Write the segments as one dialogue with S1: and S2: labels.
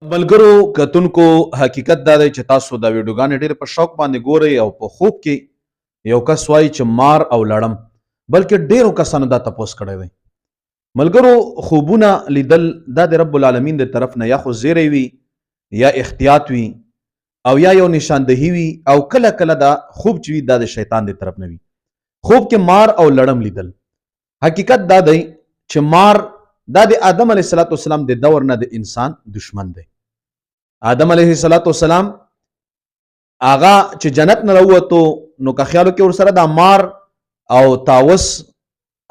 S1: ملګرو کتونکو حقیقت دا دی چې تاسو دا ویډیوګانې ډېر په شوق باندې ګورئ او په خوب کې یو کس وایي چې مار او لړم بلکې ډېرو کسانو دا تپوس کړی دی. ملګرو خوبونه لیدل دا د رب العالمین د طرف نه یا خو زیری وي یا احتیاط وي او یا یو نشاندهي وي او کله کله دا خوب چې وي دا د شیطان د طرف نه وي. خوب کې مار او لړم لیدل حقیقت دا دی چې مار دا د آدم علیه السلام د دور نه د انسان دشمن دی. آدم علیه السلام آغا چې جنت نه راووتو نو که خیالو کې ورسره دا مار او تاوس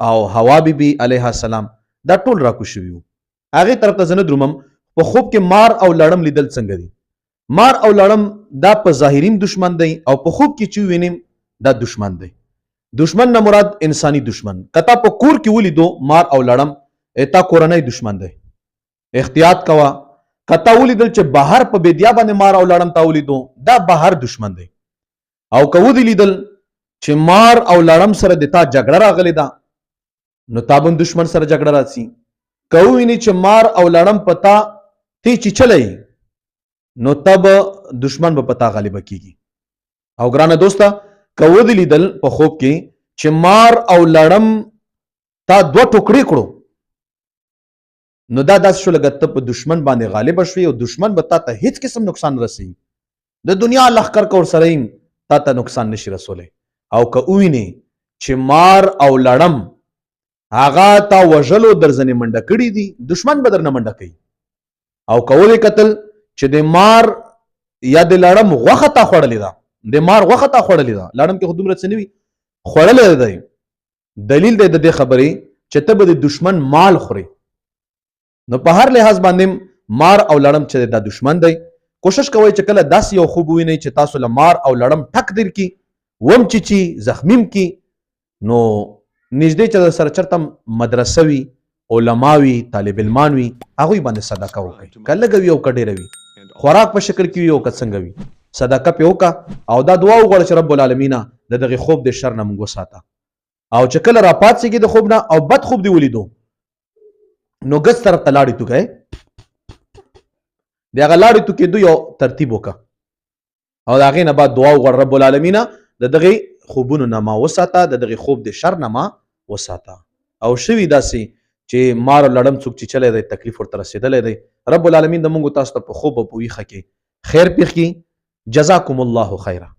S1: او حوا بیبي علیه السلام دا ټول راکو شوي وو. هغې طرف ته زه نه درومم په خوب کې مار او لړم لیدل څنګه دي. مار او لړم دا په ظاهریم دشمن دی او په خوب کې چې وینم دا دشمن دی. دشمن نه مراد انساني دشمن. کتا په کور کې ولیدو مار او لړم تا کورنۍ دشمن دی، احتیاط کوه. کتا ولیدل چې بهر په بیدیا باندې مار او لړم تا ولیدو دا بهر دشمن دی. او که ودې لیدل چې مار او لړم سره د تا جګړه راغلی ده نو تا به دشمن سره جګړه راځي. که وویني چې مار او لړم په تا تی چیچلی نو تب دشمن به په تا غالبه کیږي. او ګرانه دوسته که ودې لیدل په خوب کې چې مار او لړم تا دوه ټوکړې کړو نو دا داسې شو لکه ته په دشمن باندې غالبه شوې او دشمن به تا ته هیڅ قسم نقصان رسوي. د دنیا لښکر که ورسره یم تا ته نقصان نشي رسولی. او که ووینې چې مار او لړم هغه تا وژلو در ځنې منډه کړي دي دشمن به درنه منډه کوي. او که ودې کتل چې د مار یا د لړم غوښه تا خوړلې ده، د مار غوښه تا خوړلې ده، لړم کې خو دومره څه نه وي خوړلی دی، دلیل دی د دې خبرې چې ته به د دشمن مال خورې. نو په هر لحاظ باندې مار او لړم چې دا دشمن دی. کوشش کوئ چې کله داسې یو خوب ووینئ چې تاسو له مار او لړم ټک در کی وم چیچي زخمیم کی نو نږدې چې در سره چرته مدرسه وي، علما وي، طالب علمان وي، هغوی باندې صدقه وکړئ. که لږه وي او که ډېره وي، خوراک په شکل کې وي او که څنګه وي، صدقه پرې وکړه او دا دعا وغواړه چې رب العالمینه د دغې خوب د شر نه موږ وساته. او چې کله راپاڅېږي د خوب نه او بد خوب دې ولیدو نو ګس طرف ته لاړې توکئ. د هغه لاړې توکېدو یو ترتیب وکړه او د هغې نه بعد دعا وغواړه رب العالمینه د دغې خوبونو نه ما وساته، د دغې خوب د شر نه ما وساته. او شوي داسې چې مار او لړم څوک چیچلی دی تکلیف ورته رسېدلی دی. رب العالمین د موږ تاسو ته په خوب او په ویښه کې خیر پېښ کړي. جزاکم الله خیره.